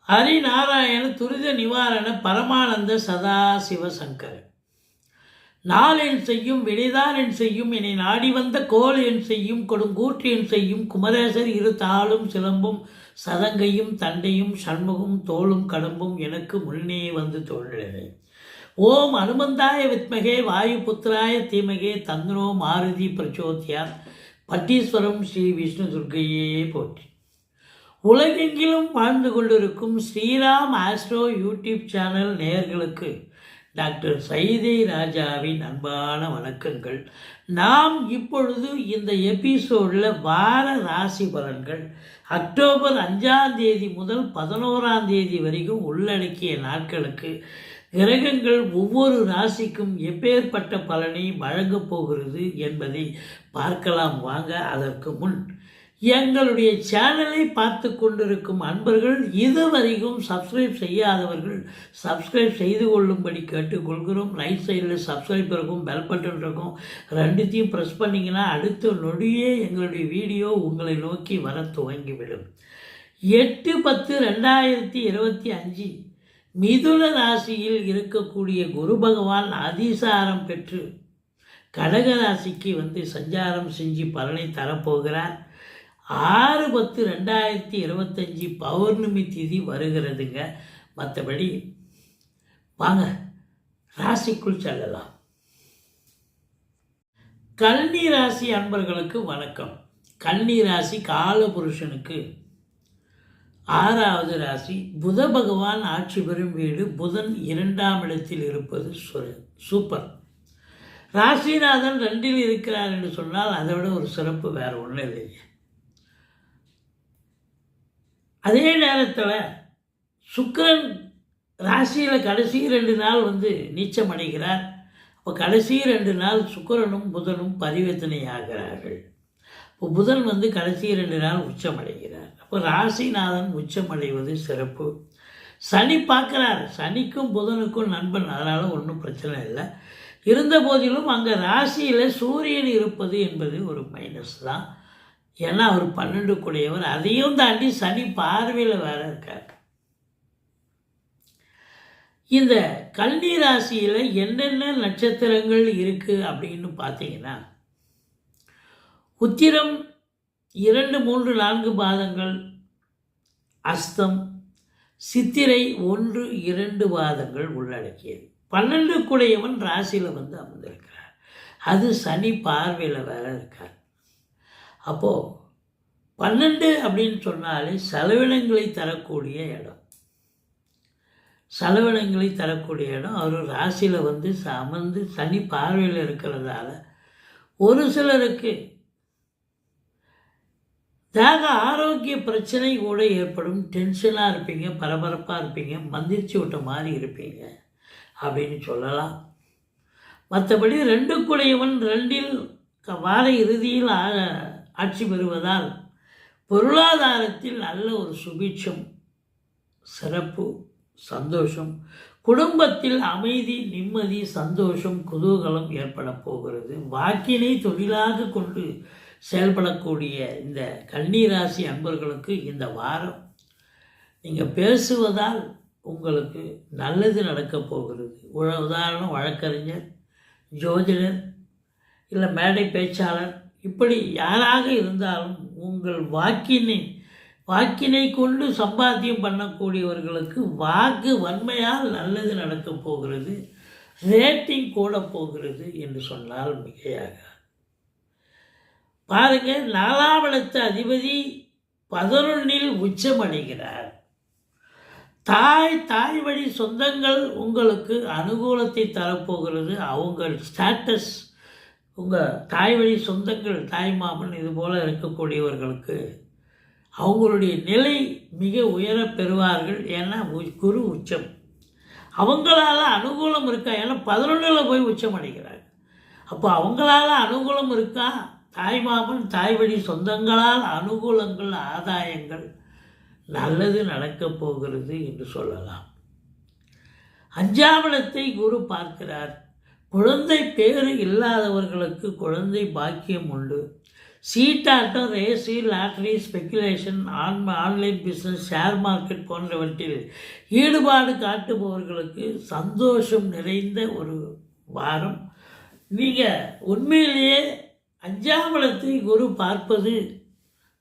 ஹரிநாராயண துரித நிவாரண பரமானந்த சதாசிவ சங்கர. நாள் என் செய்யும் வினைதான் என் செய்யும் என்னை நாடி வந்த கோல் என் செய்யும் கொடுங்கூற்று என் செய்யும் குமரேசர் இரு தாளும் சிலம்பும் சதங்கையும் தண்டையும் சண்முகம் தோளும் கடம்பும் எனக்கு முன்னே வந்து தோன்றினேன். ஓம் அனுமந்தாய வித்மகே வாயு புத்திராய தீமகே தந்தனோ மாருதி பிரச்சோத்யா பட்டீஸ்வரம் ஸ்ரீ விஷ்ணு துர்க்கையே போற்றி. உலகெங்கிலும் வாழ்ந்து கொண்டிருக்கும் ஸ்ரீராம் ஆஸ்ட்ரோ யூடியூப் சேனல் நேயர்களுக்கு டாக்டர் சைதை ராஜாவின் அன்பான வணக்கங்கள். நாம் இப்பொழுது இந்த எபிசோடில் வார ராசி பலன்கள் அக்டோபர் 5ஆம் தேதி முதல் 11ஆம் தேதி வரைக்கும் உள்ளடக்கிய நாட்களுக்கு கிரகங்கள் ஒவ்வொரு ராசிக்கும் எப்பேற்பட்ட பலனை வழங்கப் போகிறது என்பதை பார்க்கலாம் வாங்க. அதற்கு முன் எங்களுடைய சேனலை பார்த்து கொண்டிருக்கும் அன்பர்கள் இதுவரைக்கும் சப்ஸ்கிரைப் செய்யாதவர்கள் சப்ஸ்கிரைப் செய்து கொள்ளும்படி கேட்டுக்கொள்கிறோம். ரைட் சைடில் சப்ஸ்கிரைப் இருக்கும், பெல் பட்டன் இருக்கும், ரெண்டுத்தையும் ப்ரெஸ் பண்ணிங்கன்னா அடுத்த நொடியே எங்களுடைய வீடியோ உங்களை நோக்கி வர துவங்கிவிடும். 8/10/2025 மிதுன ராசியில் இருக்கக்கூடிய குரு பகவான் அதிசாரம் பெற்று கடக ராசிக்கு வந்து சஞ்சாரம் செஞ்சு பலனை தரப்போகிறார். 6/10/2025 பௌர்ணமி திதி வருகிறதுங்க. மற்றபடி வாங்க ராசிக்குள் செல்லலாம். கன்னி ராசி அன்பர்களுக்கு வணக்கம். கன்னி ராசி காலபுருஷனுக்கு 6வது ராசி. புத பகவான் ஆட்சி பெறும் வீடு. புதன் 2ஆம் இடத்தில் இருப்பது சூப்பர். ராசிநாதன் 2இல் இருக்கிறார் என்று சொன்னால் அதை விட ஒரு சிறப்பு வேறு ஒன்றும் இல்லைங்க. அதே நேரத்தில் சுக்கிரன் ராசியில் கடைசி 2 நாள் வந்து நீச்சம் அடைகிறார். அப்போ கடைசி 2 நாள் சுக்கிரனும் புதனும் பரிவர்த்தனை ஆகிறார்கள். இப்போ புதன் வந்து கடைசி 2 நாள் உச்சம் அடைகிறார். அப்போ ராசிநாதன் உச்சம் அடைவது சிறப்பு. சனி பார்க்குறார். சனிக்கும் புதனுக்கும் நண்பன், அதனால் ஒன்றும் பிரச்சனை இல்லை. இருந்த போதிலும் அங்கே ராசியில் சூரியன் இருப்பது என்பது ஒரு மைனஸ் தான். ஏன்னா அவர் 12 கூடையவர். அதையும் தாண்டி சனி பார்வையில் வேற இருக்கார். இந்த கன்னி ராசியில் என்னென்ன நட்சத்திரங்கள் இருக்குது அப்படின்னு பார்த்தீங்கன்னா, உத்திரம் 2, 3, 4 பாதங்கள், அஸ்தம், சித்திரை 1, 2 பாதங்கள் உள்ளடக்கியது. 12 கூடையவன் ராசியில் வந்து அமர்ந்திருக்கிறார். அது சனி பார்வையில் வேற இருக்கார். அப்போது 12 அப்படின்னு சொன்னாலே செலவினங்களை தரக்கூடிய இடம். செலவினங்களை தரக்கூடிய இடம். அவர் ராசியில் வந்து அமர்ந்து சனி பார்வையில் இருக்கிறதால ஒரு சிலருக்கு தேக ஆரோக்கிய பிரச்சனை கூட ஏற்படும். டென்ஷனாக இருப்பீங்க, பரபரப்பாக இருப்பீங்க, மந்திரிச்சு விட்ட மாதிரி இருப்பீங்க அப்படின்னு சொல்லலாம். மற்றபடி 2 கூடையவன் 2இல் வார இறுதியில் ஆட்சி பெறுவதால் பொருளாதாரத்தில் நல்ல ஒரு சுபிட்சம், சிறப்பு, சந்தோஷம், குடும்பத்தில் அமைதி, நிம்மதி, சந்தோஷம், குதூகலம் ஏற்பட போகிறது. வாக்கினை தொழிலாக கொண்டு செயல்படக்கூடிய இந்த கன்னிராசி அன்பர்களுக்கு இந்த வாரம் நீங்கள் பேசுவதால் உங்களுக்கு நல்லது நடக்கப் போகிறது. உதாரணம் வழக்கறிஞர், ஜோதிடர், இல்லை மேடை பேச்சாளர், இப்படி யாராக இருந்தாலும் உங்கள் வாக்கினை கொண்டு சம்பாத்தியம் பண்ணக்கூடியவர்களுக்கு வாக்கு வன்மையால் நல்லது நடக்கப் போகிறது. ரேட்டிங் கூட போகிறது என்று சொன்னால் மிகையாக. பாருங்கள், 4ஆம் இடத்து அதிபதி 11இல் உச்சமடைகிறார். தாய் வழி சொந்தங்கள் உங்களுக்கு அனுகூலத்தை தரப்போகிறது. அவங்க ஸ்டேட்டஸ், உங்கள் தாய் வழி சொந்தங்கள், தாய் மாமன் இது போல் இருக்கக்கூடியவர்களுக்கு அவங்களுடைய நிலை மிக உயர பெறுவார்கள். ஏன்னா குரு உச்சம், அவங்களால அனுகூலம் இருக்கா. ஏன்னா 11இல் போய் உச்சம் அடைகிறாங்க. அப்போ அவங்களால அனுகூலம் இருக்கா. தாய் மாமன், தாய் வழி சொந்தங்களால் அனுகூலங்கள், ஆதாயங்கள், நல்லது நடக்கப் போகிறது என்று சொல்லலாம். 5ஆம் இடத்தை குரு பார்க்கிறார். குழந்தை பேறு இல்லாதவர்களுக்கு குழந்தை பாக்கியம் உண்டு. சீட்டாட்டம், race, lottery, speculation, online business, share market போன்றவற்றில் ஈடுபாடு காட்டுபவர்களுக்கு சந்தோஷம் நிறைந்த ஒரு வாரம். நீங்கள் உண்மையிலேயே 5ஆம் இடத்தை குரு பார்ப்பது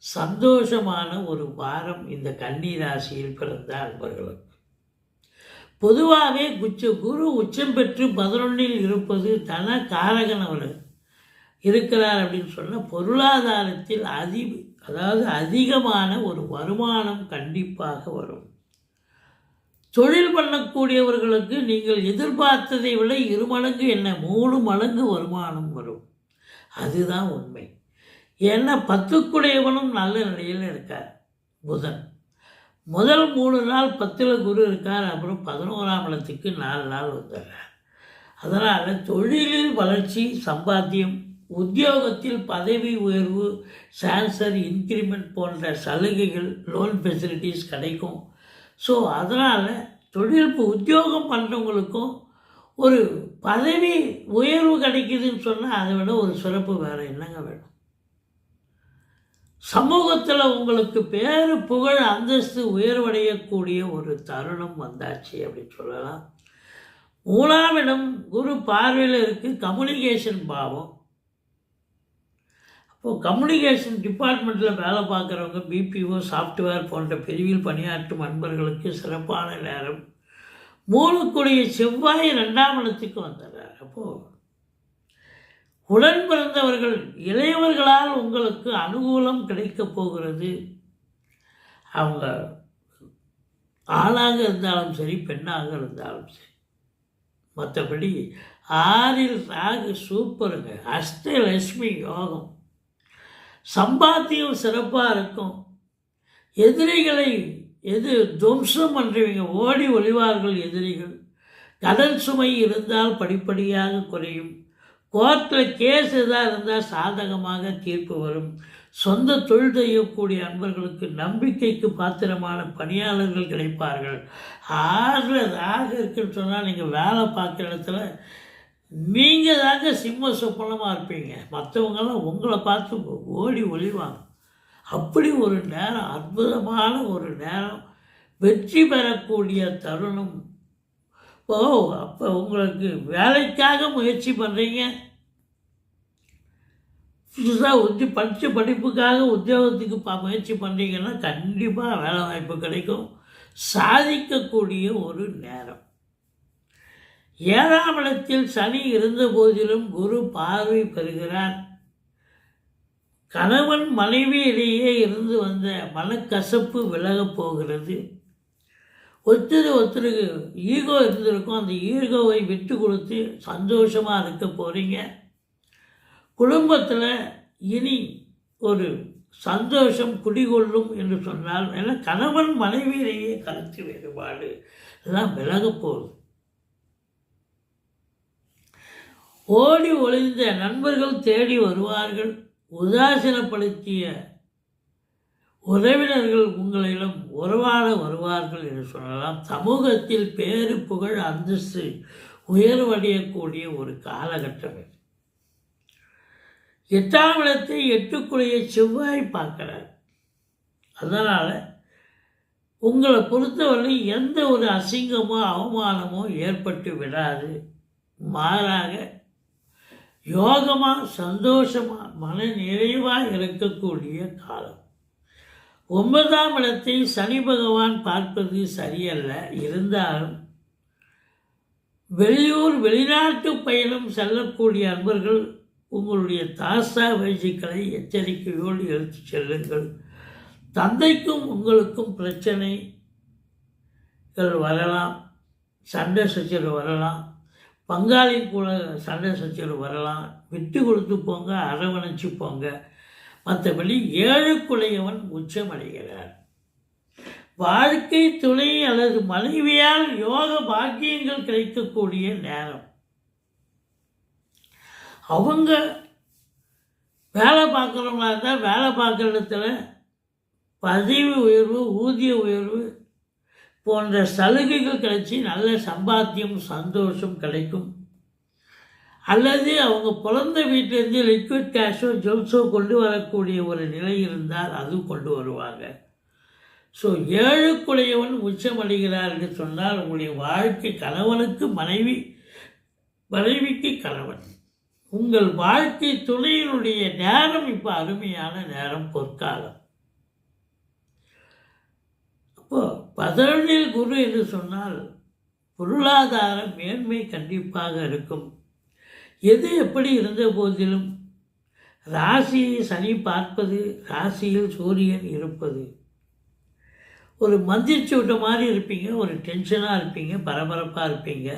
சந்தோஷமான ஒரு வாரம் இந்த கன்னி ராசியில் பிறந்த அன்பர்களுக்கு. பொதுவாகவே குரு உச்சம் பெற்று 11ல் இருப்பது தன காரகன் அவர் இருக்கிறார் அப்படின்னு சொன்னால் பொருளாதாரத்தில் அதிகமான ஒரு வருமானம் கண்டிப்பாக வரும். தொழில் பண்ணக்கூடியவர்களுக்கு நீங்கள் எதிர்பார்த்ததை விட 2 மடங்கு 3 மடங்கு வருமானம் வரும். அதுதான் உண்மை. ஏன்னா 10க்குடையவனும் நல்ல நிலையில் இருக்கார் புதன். முதல் 3 நாள் 10ல் குரு இருக்கார். அப்புறம் 11ஆம் இடத்துக்கு 4 நாள் வந்துடுறார். அதனால் தொழிலில் வளர்ச்சி, சம்பாத்தியம், உத்தியோகத்தில் பதவி உயர்வு, சான்சர், இன்க்ரிமெண்ட் போன்ற சலுகைகள், லோன் ஃபெசிலிட்டிஸ் கிடைக்கும். ஸோ அதனால் உத்தியோகம் பண்ணுறவங்களுக்கும் ஒரு பதவி உயர்வு கிடைக்குதுன்னு சொன்னால் அதை விட ஒரு சிறப்பு வேறு என்னங்க வேணும்? சமூகத்தில் உங்களுக்கு பேரு, புகழ், அந்தஸ்து உயர்வடையக்கூடிய ஒரு தருணம் வந்தாச்சு அப்படின்னு சொல்லலாம். 3ஆம் இடம் குரு பார்வையில் இருக்குது. கம்யூனிகேஷன் பாவம். இப்போது கம்யூனிகேஷன் டிபார்ட்மெண்ட்டில் வேலை பார்க்குறவங்க, பிபிஓ, சாஃப்ட்வேர் போன்ற பிரிவில் பணியாற்றும் அன்பர்களுக்கு சிறப்பான நேரம். 3க்குடைய செவ்வாய் 2ஆம் இடத்துக்கு வந்துடுறார். அப்போது உடன் பிறந்தவர்கள், இளையவர்களால் உங்களுக்கு அனுகூலம் கிடைக்கப் போகிறது. அவங்க ஆணாக இருந்தாலும் சரி, பெண்ணாக இருந்தாலும் சரி. மற்றபடி 6ல் ராகு சூப்பருங்க. அஷ்டலட்சுமி யோகம். சம்பாத்தியம் சிறப்பாக இருக்கும். எதிரிகளை துவம்சம் பண்ணுறவங்க ஓடி ஒளிவார்கள் எதிரிகள். கடன் சுமை இருந்தால் படிப்படியாக குறையும். கோர்ட்டில் கேஸ் எதாக இருந்தால் சாதகமாக தீர்ப்பு வரும். சொந்த தொழில் செய்யக்கூடிய அன்பர்களுக்கு நம்பிக்கைக்கு பாத்திரமான பணியாளர்கள் கிடைப்பார்கள். 6ல் ராகு இருக்குன்னு சொன்னால் நீங்கள் வேலை பார்க்குற இடத்துல நீங்கள் தாங்க சிம்ம சொப்பனமாக இருப்பீங்க. மற்றவங்கெல்லாம் உங்களை பார்த்து ஓடி ஒளிவாங்க. அப்படி ஒரு நேரம், அற்புதமான ஒரு நேரம், வெற்றி பெறக்கூடிய தருணம். அப்போ உங்களுக்கு வேலைக்காக முயற்சி பண்ணுறீங்க, புதுசாக படித்த படிப்புக்காக உத்தியோகத்துக்கு முயற்சி பண்ணுறீங்கன்னா கண்டிப்பாக வேலை வாய்ப்பு கிடைக்கும். சாதிக்கக்கூடிய ஒரு நேரம். 7ஆம் இடத்தில் சனி இருந்த போதிலும் குரு பார்வை பெறுகிறார். கணவன் மனைவியிலேயே இருந்து வந்த மனக்கசப்பு விலகப் போகிறது. ஒருத்தருக்கு ஈகோ இருந்திருக்கும். அந்த ஈகோவை விட்டு கொடுத்து சந்தோஷமாக இருக்க போகிறீங்க. குடும்பத்தில் இனி ஒரு சந்தோஷம் குடிகொள்ளும் என்று சொன்னால், ஏன்னா கணவன் மனைவியிலேயே கருத்து வேறுபாடு எல்லாம் விலகப் போகுது. ஓடி ஒளிந்த நண்பர்கள் தேடி வருவார்கள். உதாசீனப்படுத்திய உறவினர்கள் உங்களிடம் உறவாட வருவார்கள் என்று சொல்லலாம். சமூகத்தில் பேரு, புகழ், அந்தஸ்து உயர்வடையக்கூடிய ஒரு காலகட்டம் இது. 8ஆம் இடத்தை 8க்குடைய செவ்வாய் பார்க்கிறார். அதனால் உங்களை பொறுத்தவரை எந்த ஒரு அசிங்கமோ அவமானமோ ஏற்பட்டு விடாது. மாறாக யோகமாக, சந்தோஷமாக, மன நிறைவாக இருக்கக்கூடிய காலம். 9ஆம் இடத்தை சனி பகவான் பார்ப்பது சரியல்ல. இருந்தாலும் வெளியூர், வெளிநாட்டு பயணம் செல்லக்கூடிய அன்பர்கள் உங்களுடைய தாசா வயசுக்களை எச்சரிக்கையோடு எடுத்து செல்லுங்கள். தந்தைக்கும் உங்களுக்கும் பிரச்சனைகள் வரலாம். சண்டை சச்சரவு வரலாம். பங்காளி கூட சண்டை சச்சரவு வரலாம். விட்டு கொடுத்து போங்க, அரவணைச்சு போங்க. மற்றபடி 7க்குடையவன் உச்சமடைகிறார். வாழ்க்கை துணை அல்லது மனைவியால் யோக பாக்கியங்கள் கிடைக்கக்கூடிய நேரம். அவங்க வேலை பார்க்குறவங்களா இருந்தால் வேலை பார்க்குற இடத்துல பதவி உயர்வு, ஊதிய உயர்வு போன்ற சலுகைகள் கிடைச்சி நல்ல சம்பாத்தியம், சந்தோஷம் கிடைக்கும். அல்லது அவங்க பிறந்த வீட்டிலேருந்து லிக்விட் கேஷோ ஜுவல்ஸோ கொண்டு வரக்கூடிய ஒரு நிலை இருந்தால் அதுவும் கொண்டு வருவாங்க. ஸோ ஏழுக்குடையவன் உச்சமடைகிறார் என்று சொன்னால் உங்களுடைய வாழ்க்கை கணவனுக்கு மனைவி, மனைவிக்கு கணவன், உங்கள் வாழ்க்கை துணையினுடைய நேரம் இப்போ அருமையான நேரம், பொற்காலம். அப்போது 11 குரு என்று சொன்னால் பொருளாதார மேன்மை கண்டிப்பாக இருக்கும். எது எப்படி இருந்த போதிலும் ராசியை சனி பார்ப்பது, ராசியில் சூரியன் இருப்பது, ஒரு மந்திரிச்சு விட்ட மாதிரி இருப்பீங்க, ஒரு டென்ஷனாக இருப்பீங்க, பரபரப்பாக இருப்பீங்க.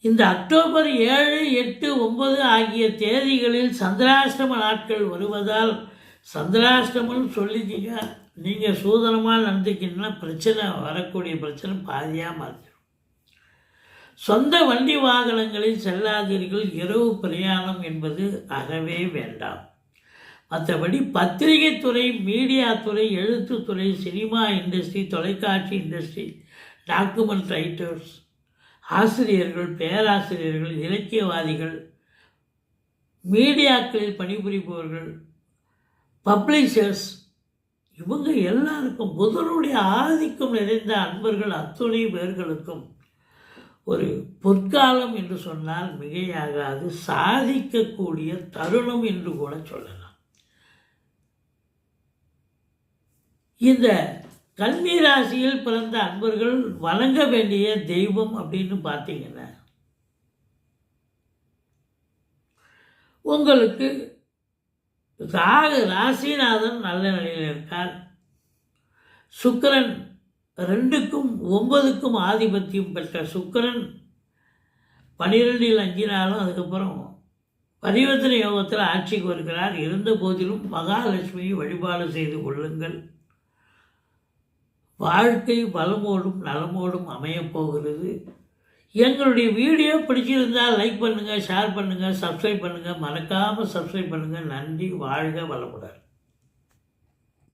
இந்த அக்டோபர் 7, 8, 9 ஆகிய தேதிகளில் சந்திராஷ்டம நாட்கள் வருவதால், சந்திராஷ்டமம் சொல்லிட்டீங்க, நீங்கள் சூதனமாக நடந்துக்கிங்கன்னா பிரச்சனை, வரக்கூடிய பிரச்சனை பாதியாக மாற்றிடும். சொந்த வண்டி வாகனங்களில் செல்லாதீர்கள். இரவு பிரயாணம் என்பது அறவே வேண்டாம். மற்றபடி பத்திரிகை துறை, மீடியா துறை, எழுத்துத்துறை, சினிமா இண்டஸ்ட்ரி, தொலைக்காட்சி இண்டஸ்ட்ரி, டாக்குமெண்ட் ரைட்டர்ஸ், ஆசிரியர்கள், பேராசிரியர்கள், இலக்கியவாதிகள், மீடியாக்களில் பணிபுரிபவர்கள், பப்ளிஷர்ஸ், இவங்க எல்லாருக்கும் புதனுடைய ஆதிக்கம் நிறைந்த அன்பர்கள் அத்துணை பேர்களுக்கும் ஒரு பொற்காலம் என்று சொன்னால் மிகையாகாது, சாதிக்கக்கூடிய தருணம் என்று கூட சொல்லலாம். இந்த கன்னி ராசியில் பிறந்த அன்பர்கள் வணங்க வேண்டிய தெய்வம் அப்படின்னு பார்த்தீங்கன்னா, உங்களுக்கு ராசிநாதன் நல்ல நிலையில் இருக்கார். சுக்கிரன் 2க்கும் 9க்கும் ஆதிபத்தியம் பெற்ற சுக்கிரன் 12ல் அஞ்சினாலும் அதுக்கப்புறம் பரிவர்த்தனை யோகத்தில் ஆட்சிக்கு வருகிறார். இருந்த போதிலும் மகாலட்சுமியை வழிபாடு செய்து கொள்ளுங்கள். வாழ்க்கை வளமோடும் நலமோடும் அமையப்போகிறது. எங்களுடைய வீடியோ பிடிச்சிருந்தால் லைக் பண்ணுங்கள், ஷேர் பண்ணுங்கள், சப்ஸ்கிரைப் பண்ணுங்கள். மறக்காமல் சப்ஸ்கிரைப் பண்ணுங்கள். நன்றி. வாழ்க வளமுடன்.